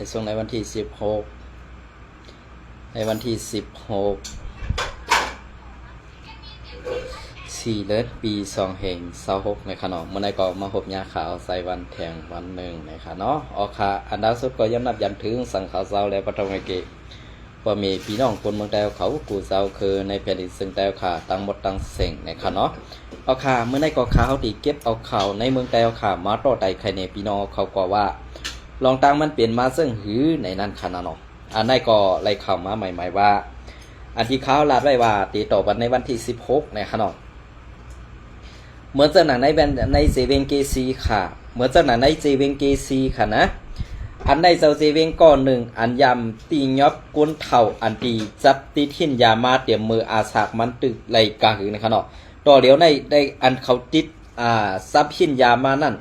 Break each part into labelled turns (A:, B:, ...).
A: ให้ส่งในวันที่16ในวันที่16 4เดือนปี2526ในขนมเมื่อไหร่ก็มาพบยาข่าวใส่วันแทงวันหนึ่งนะคะเนาะออกค่ะอันดาสุดก็ย้ำนับย้ำถึงสั่งข่าวเศร้าและปฐมเกตว่ามีพี่น้องคนเมืองแต้วเขากูเศร้าคือในแผ่นดินซึ่งแต้วค่ะตั้งหมดตั้งเสียงนะคะเนาะเอาค่ะเมื่อไหร่ก็ข่าวที่เก็บเอาข่าวในเมืองแต้วค่ะมาต่อไต่ใครในพี่น้องเขาก็ว่าลองตั้งมันเปลี่ยนมาซึ่งหือในนั้นค่ะเนาะอันนั้นก็ไล่ข่าวมาใหม่ๆว่าอันที่ข่าวลาดไว้ว่าตีต่อวันในวันที่16นะคะเนาะเหมือนจากหนังในเซเว่นเกซีค่ะเหมือนจากหนังในเซเว่นเกซีค่ะนะอันในเซเว่นก้อนหนึ่งอันยำตียอบก้นเท่าอันตีจับตีทิ้นยามาเตรียมมืออาสากมันตึกไหลกาหือนะครับเนาะต่อเดี๋ยวในอันเขาติดซับหินยามานั่น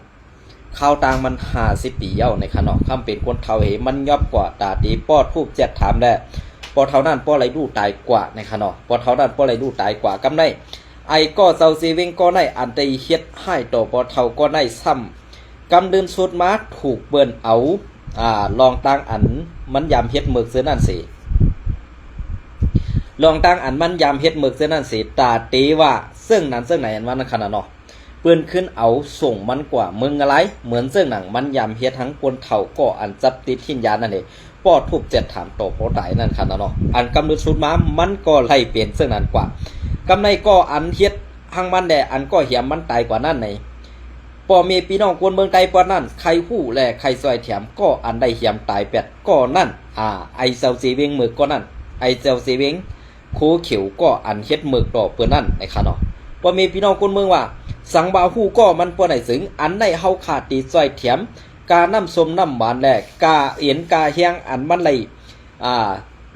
A: ข้าวตังมัน50 ปีเย้าในขนมคำเป็นคนเท่าเหมันยอบกว่าตาตีป้อทูบเจ็ดถามได้พอเท่านั้นป้อไรดูตายกว่าในขนมพอเท่านั้นป้อไรดูตายกว่ากำไรไอ้ก็เจ้าเซเว่นก็ได้อันใดเฮ็ดให้ต่อพอเท่าก็ได้ซ้ำกำเดินสุดมาถูกเบิ่นเอาลองตั้งอันมันยำเฮ็ดหมึกเสื้อนั่นสิลองตั้งอันมันยำเฮ็ดหมึกเสื้อนั่นสิตาตีว่าซึ่งนั้นซึ่งไหนอันว่านั่นขนาดเนาะเปื้อนขึ้นเอาส่งมันกว่ามึงอะไรเหมือนซึ่งหนังมันยำเฮ็ดทั้งคนเท่าก็อันจับติดทิ้นยานั่นเองปอดทุบเจ็ดถามโตโพตายนั่นขนาดเนาะอันกำเดินสุดมามันก็ไล่เปลี่ยนซึ่งนั้นกว่ากำในก็อันเฮ็ดหังมันแดอันก็เหี่ยมมันตายกว่านั่นในป่อเมพี่น้องคนเมืองไทยปอนั่นใครหู้และใครซอยแถมก็อันได้เหี่ยมตายเป็ดก็นั่นไอเจ้าสีเวงมือก็นั่นไอเจ้าสีเวงโคเขียวก็อันเฮ็ดมือต่อเปื้อนนั่นในค่ะเนาะป่อเมพี่น้องคนเมืองว่าสังบาหู้ก็มันป่อไหนสึงอันได้เฮาขาดตีซอยแถมกาน้ำส้มน้ำหวานแลกาเอียนกาแห้งอันมันไหล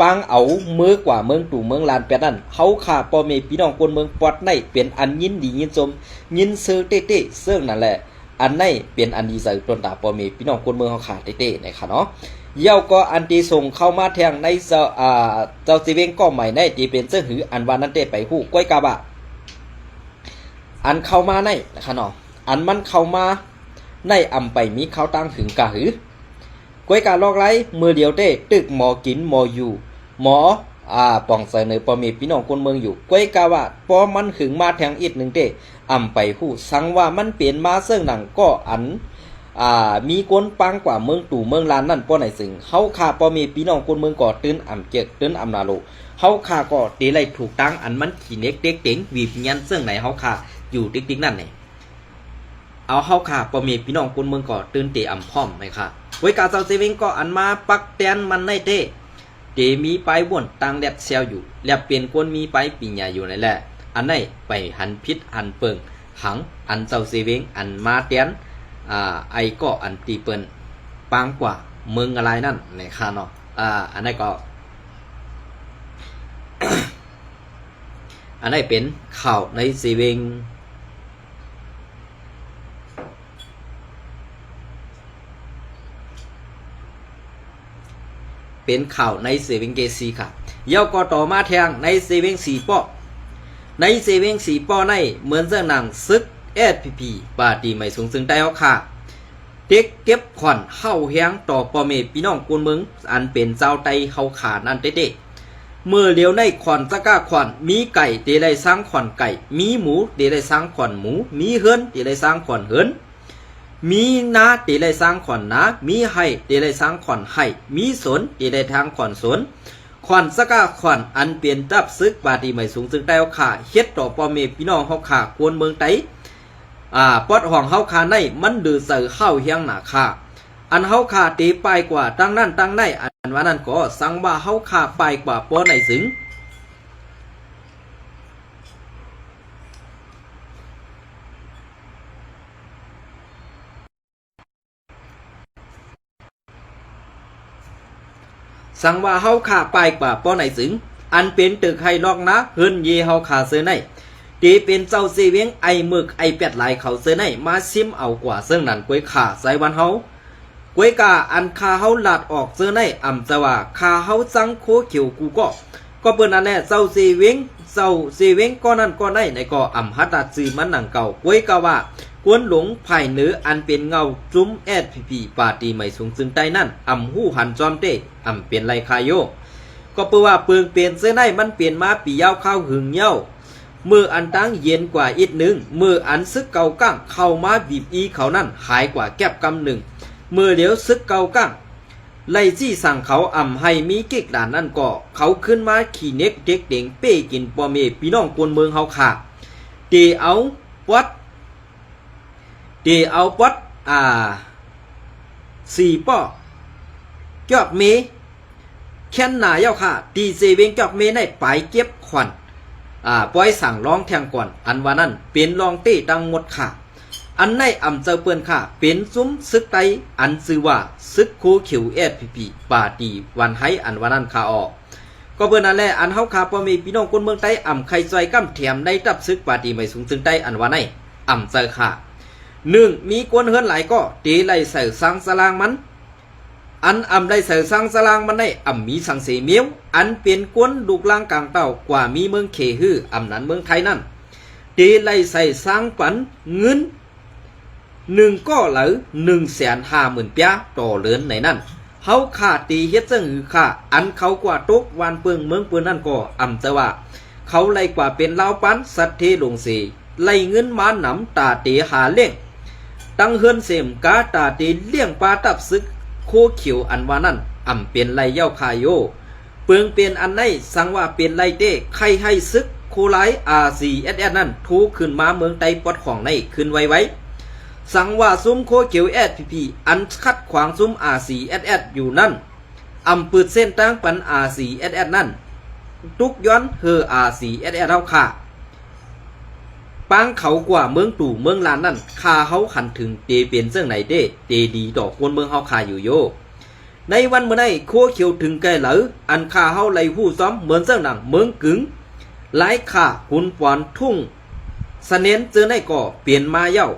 A: ปังเอามือกว่าเมืองตู่เมืองลานแปดนั่นเฮาขาปอเมพี่น้องคนเมืองปอดในเป็นอันยินดียินชมยินซื้อเต้ๆเสื่องนั่นแหละอันในเป็นอันดีใจต้นตาปอเมพี่น้องคนเมืองเฮาขาเต้ๆนะครับเนาะเย้าก็อันที่ส่งเข้ามาแทงในเจ้าสิเวงก็ใหม่ในที่เป็นเสื้อหืออันวานั้นเต้ไปฮู้ก้อยกาบะอันเข้ามาในนะครับเนาะอันมันเข้ามาในอำไปมีข้าวตั้งถึงกะหือก้อยกาลอกไล่มือเดียวเต้ตึกหมอกินหมออยู่หมอป่องเสนอปอมีพี่น้องคนเมืองอยู่ก้อยกาว่าปอมันหึงมาแทงอีกหนึ่งเต้อำไปหู้สังว่ามันเปลี่ยนมาเสื่องหนังก็อันมีคนปังกว่าเมืองตู่เมืองลานนั่นป้อไหนสึงเฮาขาปอมีพี่น้องคนเมืองก่อตื้นอ่ำเจ็กตื้นอ่ำนาโลเฮาขาก็ตีไรถูกตั้งอันมันขี่เน็กเด็กเต็งวีบยันเสื่องไหนเฮาขาอยู่ติ๊กๆนั่นเนี่ยเอาเฮาขาปอมีพี่น้องคนเมืองก่อตื้นเตะอ่ำพร้อมไหมค่ะก้อยกาเจ้าเซเวงก็อันมาปักแตนมันในเต้เดมีไปว่นตังแดดเซลอยู่แล้วเปลี่ยนคนมีไปปีญาอยู่นั่นแหละอันไหนไปหันพิษหันเปิงหังอันเจ้าเซเวงอันมาเตียนไอก็อันตีเปิลปางกว่าเมืองอะไรนั่นในคาเนาะอันไหนก็ อันไหนเป็นข่าวในเซเวงเป็นข่าวในเซเว่นเกซีค่ะเย้าก็ต่อมาแทงในเซเว่น4ป้อในเซเว่น4ป้อในเหมือนเรื่องหนังซึก SPP ปาตีไม่สูงซึ่งได้เอาค่ะเด็กเก็บขวัญเข้าแหงต่อปอเมพี่น้องคนเมืองอันเป็นเจ้าไตเข้าขานั่นเต้เมื่อเดียวในขวัญตะก้าขวัญมีไก่เตได้สร้างขวัญไก่มีหมูเตได้สร้างขวัญหมูมีเฮิรนเตได้สร้างขวัญเฮิรนมีนาเตได้สร้างขวัญนามีไห่เตได้สร้างขวัญไห่มีสนเตได้ทางขวัญสนขวัญสก้าขวัญอันเปลี่ยนตับซึกบาดีไม่สูงซึ่งได้เอาขาเฮ็ดต่อปอเมพี่น้องเฮาขาควรเมืองไตปอดห่องเฮาขาในมันดื้อใส่เข้าเฮียงหนาขาอันเฮาขาตีไปกว่าตั้งนั่นตั้งในอันว่านั่นก็สังว่าเฮาขาไปกว่าปอไหนสึงสังว่าเฮาขาไปกว่าป้อไหนสึงอันเป็นตึกไฮลอกนะเฮิรนเยเฮาขาเสือในตีเป็นเจ้าเซเวงไอหมึกไอเป็ดหลายเขาเสือในมาซิมเอากว่าเสื่องนั้นก้วยขาใส่วันเฮาก้วยกาอันคาเฮาหลาดออกเสือในอ่ำจะว่าคาเฮาจังโคเขียวกูก็ ก็เปิ้นนั่นแหละเจ้าเซเวงก็นั่นก็ได้ในก็อำหัตจือมันหนังเก่าไว้ก็ว่ากวนหลงภายเหนืออันเป็นเงาจุ้มแอดพีปาตีไม่สูงซึ่งใต้นั่นอำหู้หันจอมเต้อำเป็นไรคายโยก็เปื่อว่าเปิงเปลี่ยนเสื้อในมันเปลี่ยนมาปียาวเข้าหึงเย้ามืออันตั้งเย็นกว่าอีกหนึ่งมืออันซึกเก่าก้างเข้ามาบีบอีเขานั่นหายกว่าแก็บกำหนึ่งมือเดี๋ยวซึกเก่าก้างไล่จี้สั่งเขาอ่ำให้มีเก๊กด่านนั่นก็เขาขึ้นมาขี่เน็กเด็กเด่งเป้กินปอเมพี่น้องกวนเมืองเฮาขาเดเอาปัดสี่ป้อจอกเมแค่นหนาเย้าค่ะตีเซเวงจอกเมในไปเก็บขวัญปล่อยสั่งร้องแทงก่อนอันว่านั้นเป็นรองเต้ตังหมดค่ะอันในอ่ำเจ้าเปิ้นค่ะเป็นซุ้มซึกไตอันชื่อว่าซึกคูเขียวแอดพีปาตีวันไห้อันว่านั้นค่ะออกก็เปิ้นนั่นแหละอันเฮาค่ะบ่มีพี่น้องคนเมืองใต้อ่ำไข่ซอยกำแถมได้ตับซึกปาตีไม่สูงซึ่งใต้อันว่าไหนอ่ำเจ้าค่ะ1มีกวนเฮือนหลายก็เตไล่ใส่สังสลางมันอันอ่ำได้ใส่สังสลางมันได้อ่ำมีสังเสเมียวอันเป็นกวนลูกลางกลางเต้ากว่ามีเมืองเขฮืออ่ำนั้นเมืองไทยนั่นเตไล่ใส่สังปันเงิน1ก็เหลือ150,000 ปีต่อเรือนในนั้นเฮาขาดตีเฮ็ดจังหือค่ะอันเขากว่าตกวานเปิงเมืองเปิ้นนั่นก็อ่ำจะว่าเขาไล่กว่าเป็นลาวปันสัตเทลงเสไล่เงินมาหนำตาเตหาเลี้ยงตั้งเฮือนเสมกาตาเตเลี้ยงปลาตับซึกโคเขียวอันว่านั่นอ่ำเป็นไล่เย้าคายโยเปิงเป็นอันไหนสังว่าเป็นไล่เต้ใครให้ซึกโคไล RCSS นั่นทูขึ้นมาเมืองไต้ปอดของในขึ้นไว้สังว่าซุ้มโคเขียว SPP อันคัดขวางซุ้ม RCSS อยู่นั่นอำปืดเส้นตั้งปัน RCSS นั่นตุกย้อนเฮอ RCSS เฮาค่ะปางเขากว่าเมืองตู่เมืองลานนั่นคาเฮาขันถึงเตเป็นเสื่องไหนเด้เตดีดอกคนเมืองเฮาคาอยู่โยในวันเมื่อไหร่โคเขียวถึงแก่เหลออันคาเฮาไล่หู้ซ้อมเหมือนเสื่องหนังเมืองกึ๋งหลายขาคุณปอนทุ่งสเน้นเจอในก่อเปลี่ยนมาเย้า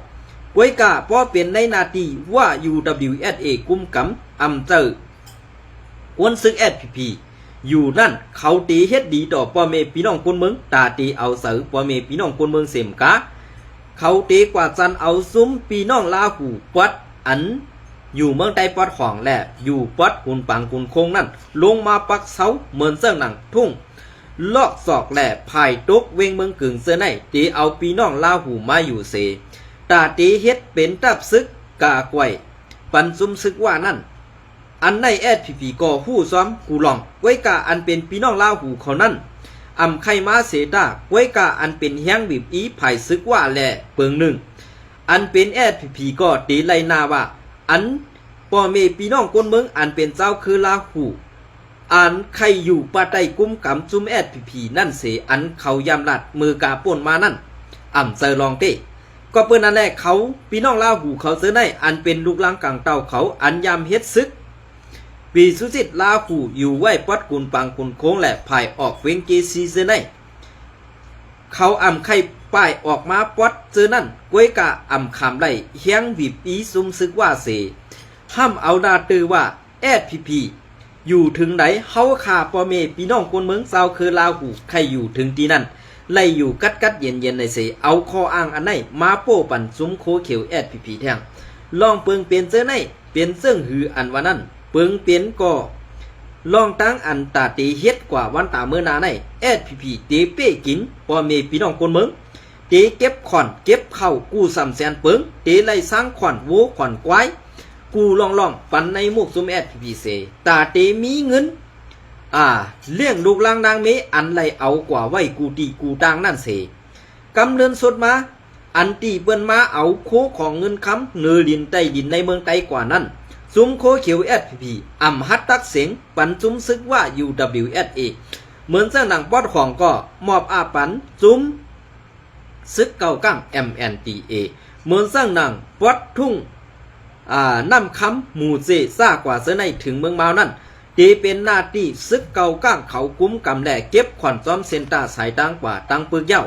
A: ไว้กะพอเป็นในนาทีว่า UWSA กุมกำอำเจอควนซึก SPP อยู่นั่นเขาตีเฮ็ดดีต่อพ่อแม่พี่น้องคนเมืองตาตีเอาเสือพ่อแม่พี่น้องคนเมืองเสมกะเขาตีกว่าจันเอาซุ้มพี่น้องลาหูปัดอันอยู่เมืองใต้ปอดของแหละอยู่ปัดกุนปังกุนคงนั่นลงมาปักเสาเหมือนเสื้อหนังทุ่งลอกศอกแหละภายตกเวงเมืองกึ่งเสื้อในตีเอาพี่น้องลาหูมาอยู่เสตาตีเฮ็ดเป็นตับซึกกากวยปันซุมซึกว่านั่นอันในSPPก็หู้ซ้อมกูลองไว้กะอันเป็นพี่น้องลาวหูเขานั่นอำไข่มาเสตาไว้กะอันเป็นแห้งบีบอีไผ่ซึกว่าแหละเปิงหนึ่งอันเป็นSPPก็ตีไลนาว่าอันพ่อแม่พี่น้องคนเมืองอันเป็นเจ้าคือลาวหูอันใครอยู่ปาไตกุมกำจุมSPPนั่นเสอันเขายำลัดมือกาป่นมานั่นเซอร์ลองเต้ก็เปิ้นนั่นแหละเขาพี่น้องลาวหูเขาเสื้อในอันเป็นลูกหลางกลางเต้าเขาอันยำเฮ็ดซึกปีสุจิตลาหูอยู่ไว้ปัดกุนปังกุนโค้งและภายออกเวงเกซีเซไนเขาอ่ำไข่ป้ายออกมาปัดเจอนั่นก้วยกะอ่ำคำไล่เฮียงบีบอีซุมซึกว่าเสห้ามเอาดาตือว่าSPPอยู่ถึงไหนเฮาขาปอเมพี่น้องคนเมืองเซาคือลาหูใครอยู่ถึงที่นั่นไล่อยู่กัดเย็นในเสเอาคออ้างอันไหนมาโป้ปั่นซุ้มโคเขียวSPPแทงลองเปิงเปลี่ยนเจอไหนเปลี่ยนเสื่องหืออันว่านั้นเปิงเปลี่ยนก็ลองตั้งอันตาตีเฮ็ดกว่าวันตาเมื่อนาในSPPเตเป้กินปอเมพี่น้องคนเมืองเตเก็บขอนเก็บเข้ากู้ซ้ำแสนเปิงเตไล่สร้างขอนโวขอนควายกูลองปันในมุกซุมSPPเสตาเตมีเงินเลี้ยงลูกลางนางเมอันไล่เอากว่าไว้กูตีกูตางนั่นเสกำเนินสดมาอันตีเปิ้นมาเอาโคของเงินค้ำเนื้อดินใต้ดินในเมืองไต้กว่านั้นซุมโคเขียวSPPอำฮัดตักเสียงปันซุมซึกว่า UWSA เหมือนเส้นหนังปอดของก็มอบปันซุมซึกเก่ากั้ง MNTA เหมือนเส้นหนังปอดทุ่งน้ำคำหมู่เจซ่ากว่าเสนในถึงเมืองมาวนั่นตีเป็นหน้าที่ซึกเก่าก้างเขากุ้มกำแหล่เก็บขวัญซ้อมเซนตาสายตังกว่าตังปึกเย้า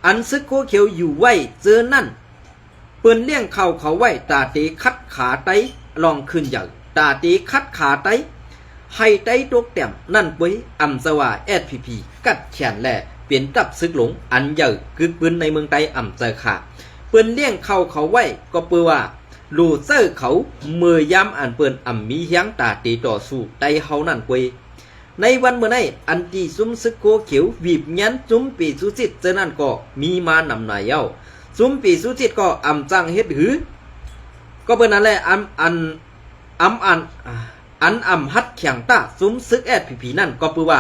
A: อันซึกโคเขียวอยู่ไว้เจอนั่นเปิ้นเลี้ยงเขาไว้ตาตีคัดขาไตลองขึ้นอย่างตาตีคัดขาไต ให้ได้ตกแต้มนั่นไว้อำสว่า SPP กัดแขนแหล่เปลี่ยนตับซึกหลงอันใหญ่กึกปืนในเมืองไต้อำเจอค่ะเปิ้นเลี้ยงเขาไว้ก็เปื้อว่าลูเซอร์เขามือยำอันเปิ้นอำมีเฮียงตาตีต่อสู้ไต้เฮานั่นกวยในวันเมื่อไหร่อันที่ซุ้มซึกโกเขียววีบยันซุ้มปีสุจิตเจนั่นก็มีมานำนายเย้าซุ้มปีสุจิตก็อำจังเฮ็ดหือก็เปิ้นนั่นแหละอำฮัดเขียงตาซุ้มซึก SPP นั่นก็เปื้อว่า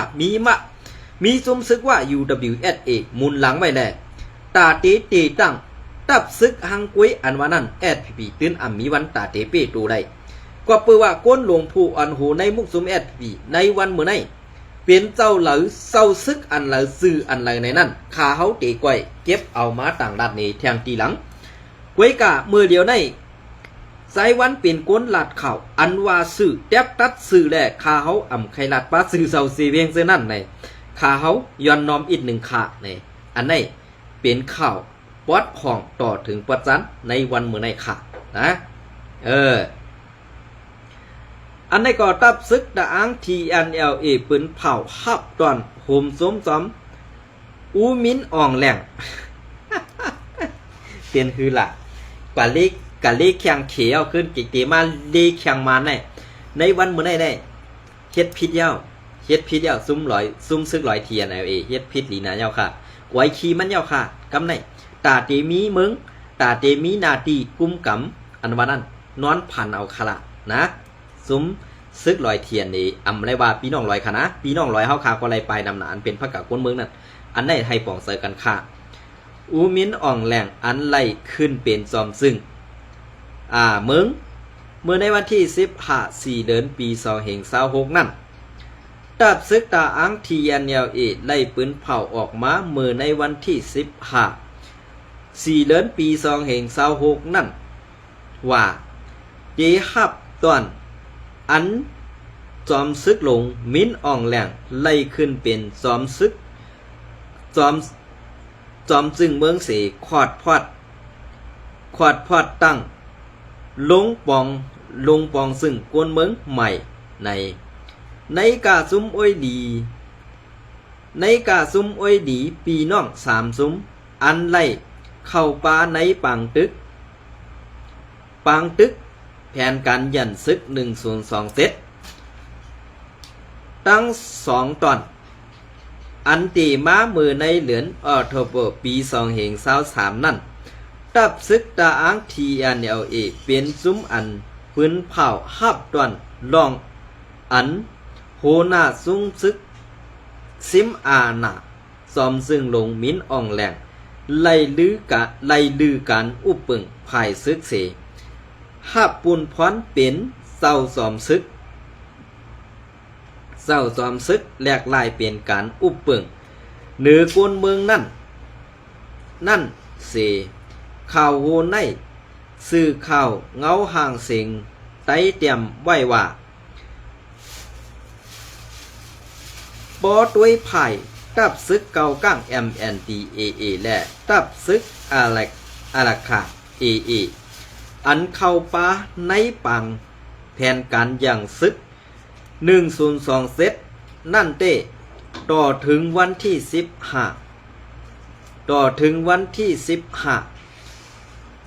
A: มีซุ้มซึกว่า UWSA มุนหลังไว้แลตาตีตั้งตับซึกหังกวยอันว่านั้น SPP ตื่นอำมีวันตาเตเป้ตูได้ก็เปื้อว่าก้นหลวงผู้อันโหในมุกซุ้ม SPP ในวันเมื่อไหร่เป็นเจ้าเหลาเศร้าซึกอันเหลาซื้ออันไหลในนั้นขาเฮาเตะก้อยเก็บเอามาต่างดัดนี้แทงตีหลังกวยกะมือเดียวในไซวันเป็นก้นหลัดข่าวอันว่าซื้อแทบตัดซื้อแลขาเฮาอำไข่ลัดปาซื้อเศร้าซีเวียงเสื้อนั่นในขาเฮาย้อนน้อมอีกหนึ่งขาในอันนี้เป็นข่าวปอดของต่อถึงปัจจันในวันเมื่อในขานะอันนี้ก็ตับซึกดาอัง TNLA ปืนเผาฮับตอนโหมซ้มซ้อมอูมินอ่องแหล่ง เปลี่ยนคือละกว่าเลขแข่งเขียวขึ้นกิเตมาเลขแข่งมาในวันเมื่อได้เฮ็ดพิษเย้าซุ้มซึกลอยเทียน LA เฮ็ดพิษหลีนาเย้าค่ะไว้ขี้มันเย้าค่ะกำไหนตาเตมีมึงตาเตมีนาตีกุมกำอันว่านั้นนอนผ่านเอาคละนะซุ้มซึกลอยเทียนนี่อำไรว่าพี่น้องลอยค่ะนะพี่น้องลอยเฮาคาก็ไรไปนำหนานเป็นพระกะก้นเมืองนั่นอันไหนให้ป่องเสยกันค่ะอูมินอ่องแหล่งอันไล่ขึ้นเป็นซอมซึ่งเมื่อในวันที่15 4เดือนปี2526นั่นตับซึกตาอัง TNLA ไล่ปืนเผาออกมาเมื่อในวันที่15 4เดือนปี2526นั่นว่าเจฮับตอนอันจอมซึกหลงมิ้นอ่องแหล่งไล่ขึ้นเป็นจอมซึกจอมจึงเมืองเสขอดพอดตั้งลงปองซึ่งกวนเมืองใหม่ในกาซุ้มอ้อยดีปีน้อง3ซุ้มอันไล่เข้าป่าในปังตึกแผนการยันซึก102เซตตั้ง2ตอนอันตีมามือในเหลือนออโทโบปี2523นั่นตับซึกตาอัง TNLA เป็นซุ้มอันปืนเผาฮับตอนลองอันโหนาซุ้มซึกซิมอานาซอมซึ่งลงมิ้นอ่องแหล่งไล่ลือการอุปปึงภายซึกเสฮับปุนพรเป็นเศร้าซอมซึกแหลกลายเป็นการอุปปึงเหนือกวนเมืองนั่นเสข่าวโหในสื่อข่าวเงาห่างเสียงไต้เตรียมไว้ว่าปอด้วยไผ่ตับซึกเกาก้าง MNDAA และตับซึกอาราคา AA อันเข้าป่าในปังแผนการอย่างซึก102เซตนั่นเต้ต่อถึงวันที่15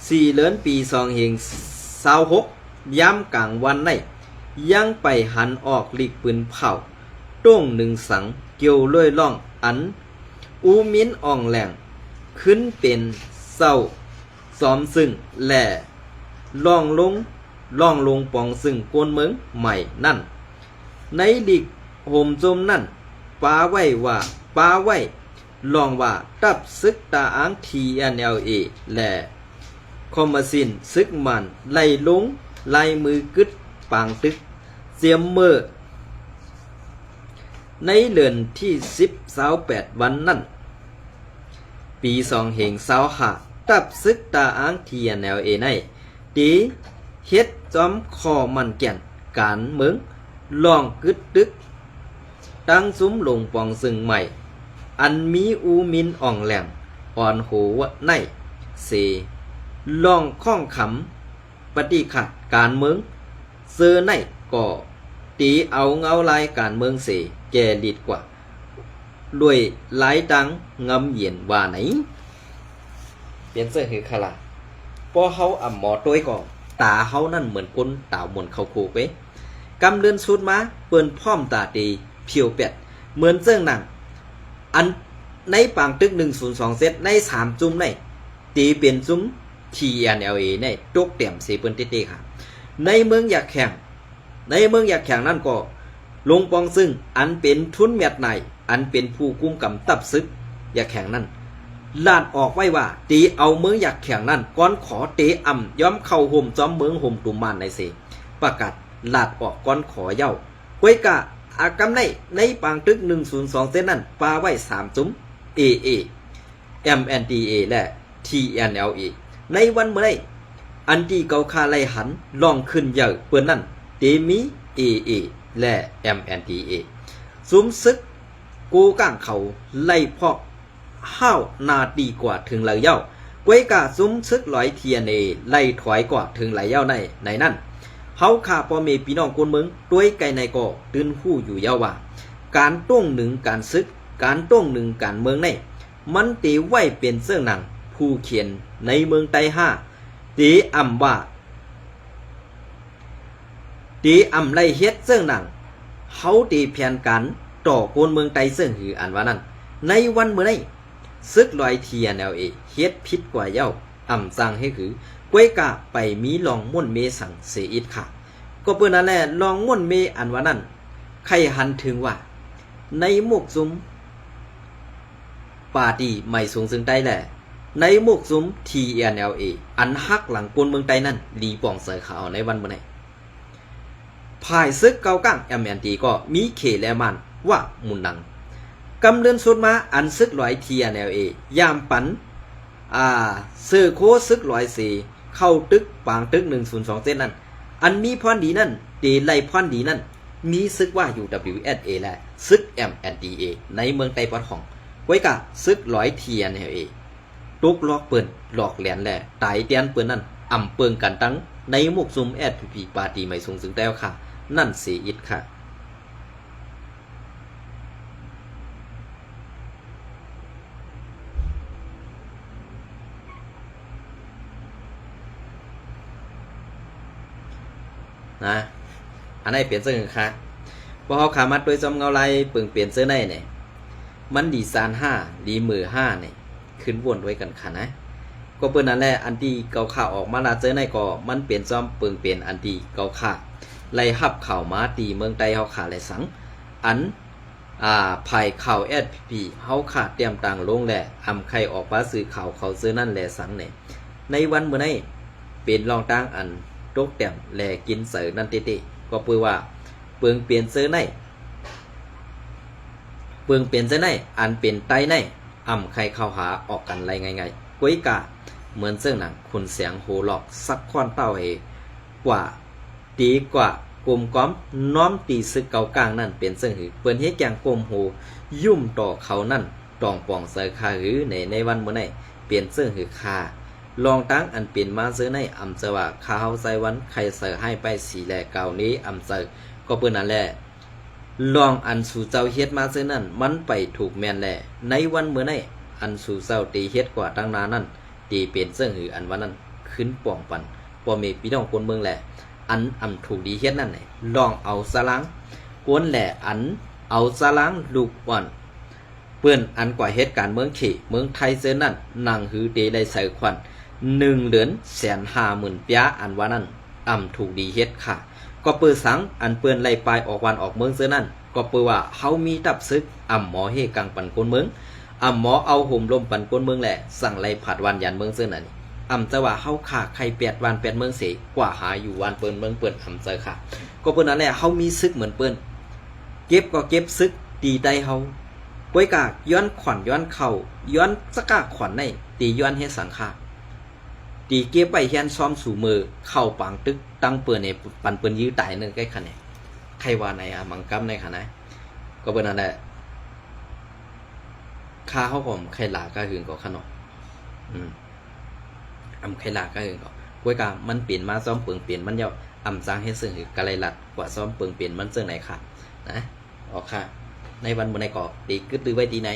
A: 4เดือนปี2526ย้ำกลางวันในยังไปหันออกหลีกปืนเผาต้ง1สังเกี่ยวล่อยล่องอันอูมินอ่องแหล่งขึ้นเป็นเศร้าซ้อมซึ่งแหล่ล่องลงปองซึ่งกวนเมืองใหม่นั่นในดิกโหมจมนั่นป้าไว้ลองว่าตับซึกตาอัง TNLA และคอมมาซินซึกมันไล่ลงไล่มือกึดปางตึกเสียมเมื่อในเดือนที่28วันนั่นปี2525ตับซึกตาอัง TNLA ในตีเฮ็ดจอมคอมันแก่นการเมืองลองกึดตึกตั้งซุ้มลงปองซึ่งใหม่อันมีอูมินอ่องแหลมอ่อนโหวในเสลองข้องขำปฏิขัดการเมืองเซอในก่อเต ตีเอาเงาลายการเมืองเสแก่ลิดกว่าด้วยหลายดังงำเย็นว่าไหนเปลี่ยนเสื้อหือขลาพอเขาอ่ำหมอตัวก่อตาเขานั่นเหมือนคนตาวหมุนเขาโคกเว้กำเลือนสุดมาเปิ้นพร้อมตาตีเพียวเป็ดเหมือนเสื้อหนังอันในปางตึก102เซตใน3จุ่มในตีเป็นจุ่ม TNLA ในตกเต็มสีเปิ้นติๆค่ะในเมืองอยากแข่งนั่นก็ลงปองซึ่งอันเป็นทุนเมียดในอันเป็นผู้กุมกำตับซึกอยากแข่งนั่นลาดออกไว้ว่าตีเอาเมืองอยากแข่งนั่นก้อนขอเตะอ่ำย้อมเข้าห่มจอมเมืองห่มตุ่มมานในเสประกาศลาดออกก้อนขอเย้าก้วยกะอากำในปางตึก102เส้นนั่นปาไว้3จุ้ม AA MNDA และ TNLA ในวันเมื่อไรอันที่เกาคาไลหันลองขึ้นเยอะเปื้อนนั่นเตมี AA และ MNDA ซุมซึกกูก้างเขาไล่พอกห้าวนาดีกว่าถึงไหลเย้าก้วยกะซุมซึกลอย TNA ไล่ถอยกว่าถึงไหลเย้าในนั่นเฮาข่าปอเมพี่น้องคนเมืองด้วยไกลในก่อตื่นหู้อยู่เยาว่าการต้งหนึ่งการซึกการต้งหนึ่งการเมืองในมันตีไว้เป็นเสื้อหนังผู้เขียนในเมืองไต้ห้าตีอ่ำว่าตีอ่ำไล่เฮ็ดเสื้อหนังเฮาตีแผนการต่อคนเมืองไต้เสื้อหืออันว่านั้นในวันเมื่อไรซึกลอย TNLA เฮ็ดผิดกว่าเย้าอ่ำสั่งให้คือกวยกะไปมีลองม่วนเมสั่งเสียอิดค่ะก็เปิ้นนั่นแหละลองม่วนเมอันว่านั้นใครหันถึงว่าในหมวกซุ้มปาร์ตี้ไม่สูงซึ่งใต้แหละในหมวกซุ้ม TNLA อันฮักหลังกวนเมืองใต้นั่นลีป่องเสือขาวในวันเมื่อไหร่ภายซึกเกาก้าง MND ก็มีเขและมันว่ามุนนังกำเนินสุดมาอันซึกลอย TNLA ยามปันเสือโคซึกลอยสีเข้าตึกปางตึก102เส้นนั้นอันมีพรดีนั่นเดไลพรดีนั่นมีซึกว่า UWSA และซึก MNDA ในเมืองไต้ปอดของไว้กะซึกลอย TNLA ตกลอกเปิ้นหลอกแหลนแหละตายเตียนเปิ้นนั่นอ่ำเปิงกันตั้งในหมวกซุม SPP ปาร์ตี้ไม่สูงสึงแล้วค่ะนั่นเสียอิดค่ะนะอันนี้เปลี่ยนเสื้อค่ะพอเขาขามัดโดยจอมเงาลายเปลืองเปลี่ยนเสื้อในเนี่ยมันดีซาน5ดีมือ5เนี่ยขึ้นวนด้วยกันค่ะนะก็เปิ้นนั่นแหละอันที่เกาข่าวออกมาลาเจอในก็มันเปลี่ยนจอมเปลืองเปลี่ยนอันที่เกาข่าไล่หับข่าวมาตีเมืองไต้เฮาขาไล่สังอันภายข่าว SPP เฮาขาเตรียมต่างลงแหละอำใครออกมาสื่อข่าวเขาซื้อนั่นแหละสังเนี่ยในวันมื้อนี้เป็นรองตั้งอันตกแต้มแลกินเสือนั่นติก็เปื้อว่าเปลืองเปลี่ยนเสือในเปลืองเปลี่ยนเสือในอันเป็นไตในอ่ำใครเข้าหาออกกันไรไงก้วยกะเหมือนเสื้อหนังคุณเสียงโหหลอกสักค้อนเต้าเอกว่าดีกว่ากลมก้อมน้อมตีซึกเกากลางนั่นเป็นเสื้อหือเปิ้นเฮ็ดแกงกลมโหยุ่มต่อเขานั่นตองป่องเสือคาหือในวันมื้อนี้เปลี่ยนเสื้อหือคาลองตั้งอันเป็นมาซื้อในอำเจว่าข้าวใส่วันใครเสิร์ให้ไปสีแหลเก่านี้อำเจอก็เปิ้นนั่นแหละลองอันสู่เจ้าเฮ็ดมาซื้อนั่นมันไปถูกแม่นแหละในวันมื้อนี้อันสู่เจ้าตีเฮ็ดกว่าตั้งนานนั่นตีเป็นเสื้อหืออันว่านั้นขึ้นป่องปันบ่มีพี่น้องคนเมืองแหละอันอำถูกดีเฮ็ดนั่นแหละลองเอาสลังกวนแหละอันเอาสลังลูกอ่อนเปิ้นอันกว่าเฮ็ดการเมืองเขเมืองไทยเสื้อนั่นนั่งหือเตได้ใส่ควัน1,150,000 ปีอันว่านั้นอ่ำถูกดีเฮ็ดค่ะก็เปิดสังอันเปิ้นไล่ปลายออกวันออกเมืองเสื้อนั่นก็เปิดว่าเฮามีตับซึกอ่ำหมอเฮกังปันคนเมืองอ่ำหมอเอาห่มลมปันคนเมืองแหละสั่งไล่ผัดวันยันเมืองเสื้อนั่นอ่ำจะว่าเฮาขาใคร8วัน8เมืองเสกว่าหาอยู่วันเปิ้นเมืองเปิ้นอ่ำเจอค่ะก็เปิ้นนั่นแหละเฮามีซึกเหมือนเปิ้นเก็บก็เก็บซึกตีได้เฮาก้วยกากย้อนขวัญย้อนเข่าย้อนสกะขวัญในตีย้อนเฮ็ดสังฆาตีเก็บไปแฮนซ้อมสู่มือเข้าปังตึกตั้งเปิ้นในปันเปิ้นยื้อตายนึงใกล้คันเนี่ยใครว่าไหนมังกำในคันนะก็เปิ้นนั่นแหละค่าเฮาผมใครหลาก็หื่นก็ขนมอำใครหลาก็หื่นก็ก้วยกามันเปลี่ยนมาซ้อมเปิงเปลี่ยนมันเยา จางให้ซึ่งกะไรลัดกว่าซ้อมเปิงเปลี่ยนมันซึ่งไหนค่ะนะออกค่ะในวันมื้อในก็ตีกึดตื้อไว้ตีไหน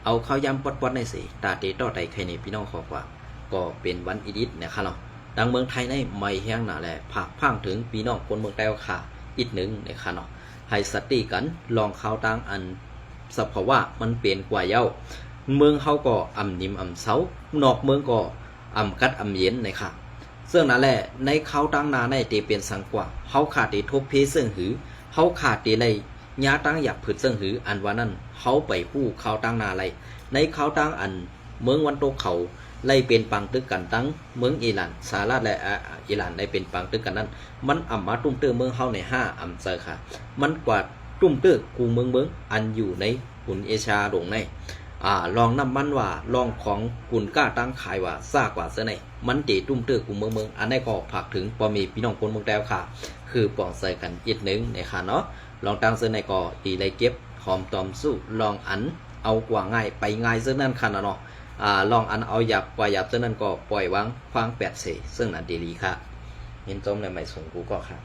A: เอาข้าวยำปอดๆในสิตาเตต่อไตใครนี่พี่น้องขอกว่าก็เป็นวันอีดิทเนี่ยค่ะเนาะดังเมืองไทยในไม่แห้งหนาแหละผักพังถึงพี่น้องคนเมืองไทยค่ะอีกหนึ่งเนี่ยค่ะเนาะให้สติกันลองข้าวตังอันสภาวะมันเปลี่ยนกว่าเย้าเมืองเขาก็นิ่มเซานอกเมืองก็กัดเย็นเนี่ยค่ะซึ่งนั่นแหละในข้าวตังนาในเตเปลี่ยนสังกว่าเขาขาดเตทบเพซึ่งหือเขาขาดเตไรยาตั้งอยากผืดซึ่งหืออันว่านั้นเขาไปผู้ข้าวตังนาไรในข้าวตังอันเมืองวันโตเขาไล่เป็นปังตึกกันตั้งเมืองอิหร่านสหรัฐและอิหร่านได้เป็นปังตึกกันนั้นมันมาตุ้มเตอร์เมืองเฮาใน5เจอค่ะมันกว่าตุ้มเตอร์กูเมืองอันอยู่ในหุ่นเอชาดงในลองนำมันว่าลองของกุนก้าตั้งขายว่าซากว่าเสในมันตีตุ้มเตอร์กูเมืองอันนี้ก็ผักถึงพอมีพี่น้องคนเมืองแต้วค่ะคือปองใส่กันอีกหนึ่งในค่ะเนาะลองตั้งเสในก็ตีไรเก็บหอมตอมสู้ลองอันเอากว่าง่ายไปง่ายเสนั่นค่ะเนาะลองอันเอาหยับปล่อยหยับเท่านั้นก็ปล่อยวางควาง8 เสซึ่งอันดีค่ะเห็นจมในไม่ส่งกูก็ค่ะ